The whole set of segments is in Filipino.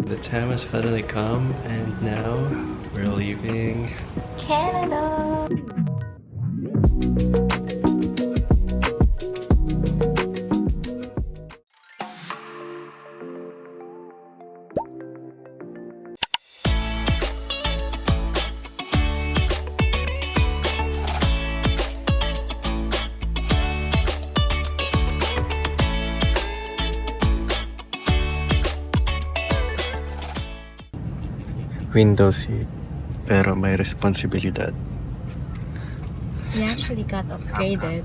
The time has finally come, and now we're leaving Canada! window seat, pero may responsibilidad. We actually got upgraded,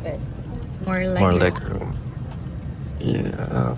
but more More like legroom. Yeah.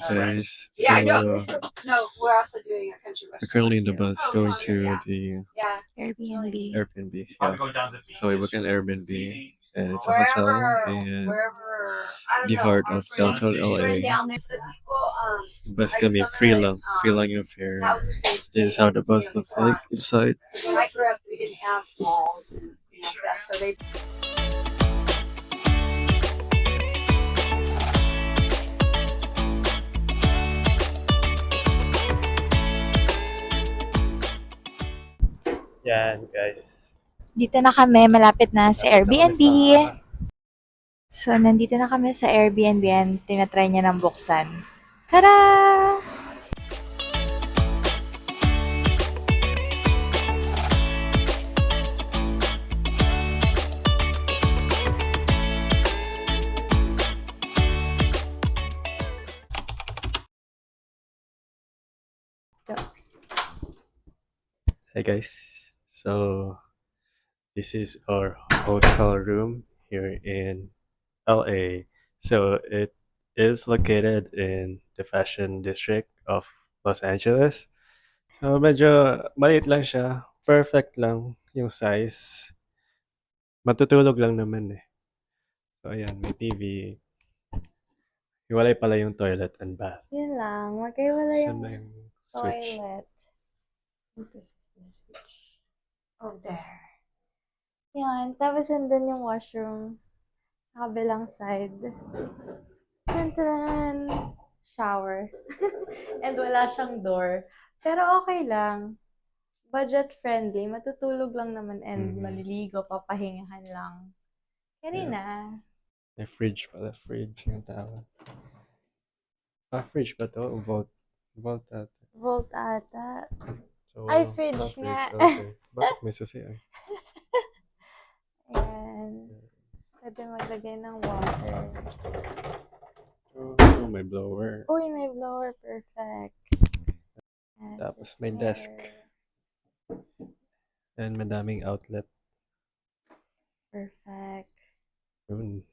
Guys, Yeah, I so know. No, we're also doing a country we're western. currently in the bus Oh, going okay, to yeah. the Yeah, Airbnb. Airbnb. Yeah. So we booked an Airbnb, and it's a hotel in wherever. I don't the know. heart Our of friend downtown went LA. down there. So people, Bus like kami, some of the, free lang yung fare. that was the same This is thing how the bus on the looks like front. inside. When I grew up, we didn't have malls and stuff, so they. Yan, guys. Dito na kami, malapit na sa Lapit na kami Airbnb. sa- So, nandito na kami sa Airbnb and tinatry niya ng buksan. Tada! Hey guys. So this is our hotel room here in LA. So it is located in the fashion district of Los Angeles. So medyo maliit lang siya. Perfect lang yung size. Matutulog lang naman eh. So ayan, may TV. Hiwalay pala yung toilet and bath. Yun lang, magkaiwala Saan yung na yung switch? toilet. This is the switch. Oh, there. Yan, tapos andun yung washroom sa kabilang side. Tantan! shower. And wala siyang door. Pero okay lang. Budget friendly. Matutulog lang naman and maliligo, papahingahan lang. Kaya na. May fridge pala. Fridge yung tawag. Fridge ba to? Vault. Vault ata. Volt ata. So, Ay, fridge nga. Okay. Bakit may susi ay? Ayan. Pwede maglagay ng water. Oh, may blower. Uy, may blower. Perfect. And Tapos this may desk. mirror. And madaming outlet. Perfect. Yun.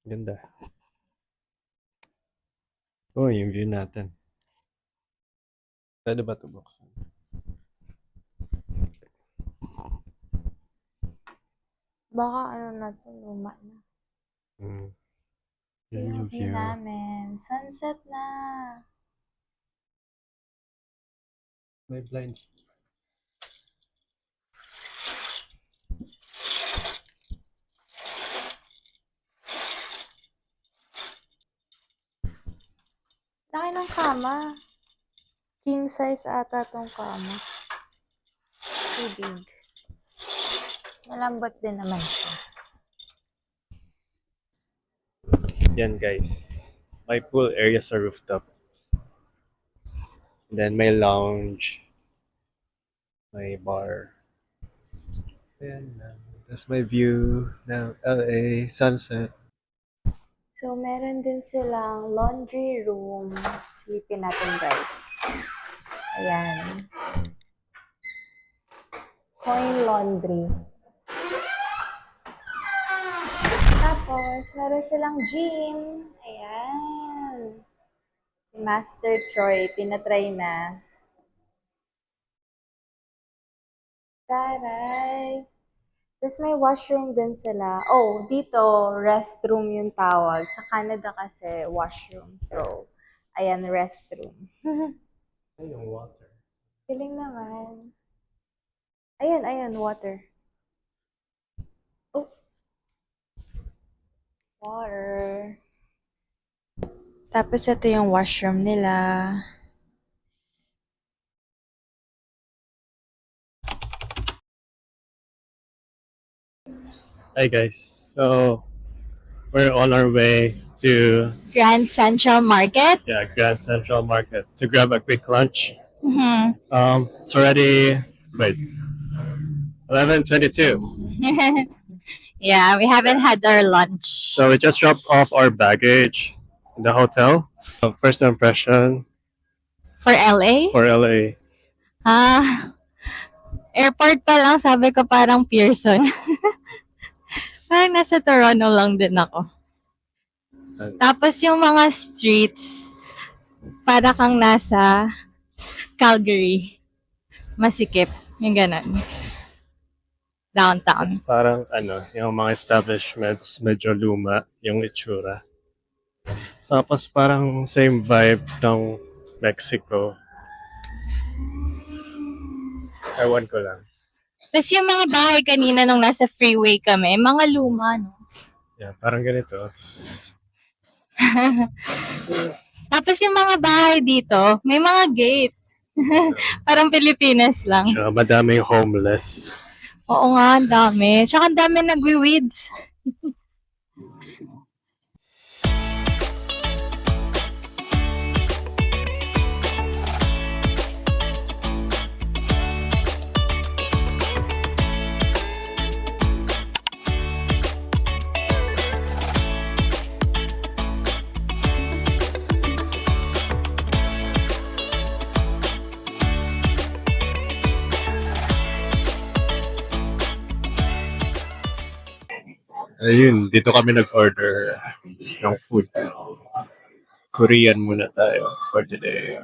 Ganda. Oh, yung view natin. Pwede ba ito buksan? Baka ano na to, luma na. Yan yung view view. namin. Sunset na. May blinds. Laki ng kama. King size ata tong kama. Too big. Mas malambot din naman siya. Yan guys. May pool area sa rooftop. Then may lounge. May bar. Ayan lang. Tapos may view ng LA sunset. So, meron din silang laundry room. Silipin natin, guys. Ayan. Coin laundry. Tapos, meron silang gym. Ayan. Si Master Troy, tinatry na. Taray! Tapos may washroom din sila. Oh, dito, restroom yung tawag. Sa Canada kasi, washroom. So, ayan, restroom. Ay, yung water. Galing naman. Ayan, water. Oh. Water. Tapos ito yung washroom nila. Hi guys. So we're on our way to Grand Central Market. Grand Central Market to grab a quick lunch. Mm-hmm. It's already 11:22. Yeah, we haven't had our lunch. So we just dropped off our baggage in the hotel. First impression For LA? for LA. Airport pa lang sabi ko parang Pearson. Parang nasa Toronto lang din ako. Tapos yung mga streets, para kang nasa Calgary. Masikip. Yung ganun. Downtown. It's parang yung mga establishments medyo luma yung itsura. Tapos parang same vibe ng Mexico. Ewan ko lang. Tapos yung mga bahay kanina nung nasa freeway kami, mga luma, no? Yeah, parang ganito. Tapos yung mga bahay dito, may mga gate. Parang Pilipinas lang. Tsaka madaming homeless. Oo nga, ang dami. Tsaka ang dami nagwi-weeds. Ayun, dito kami nag-order ng food. Korean muna tayo for today.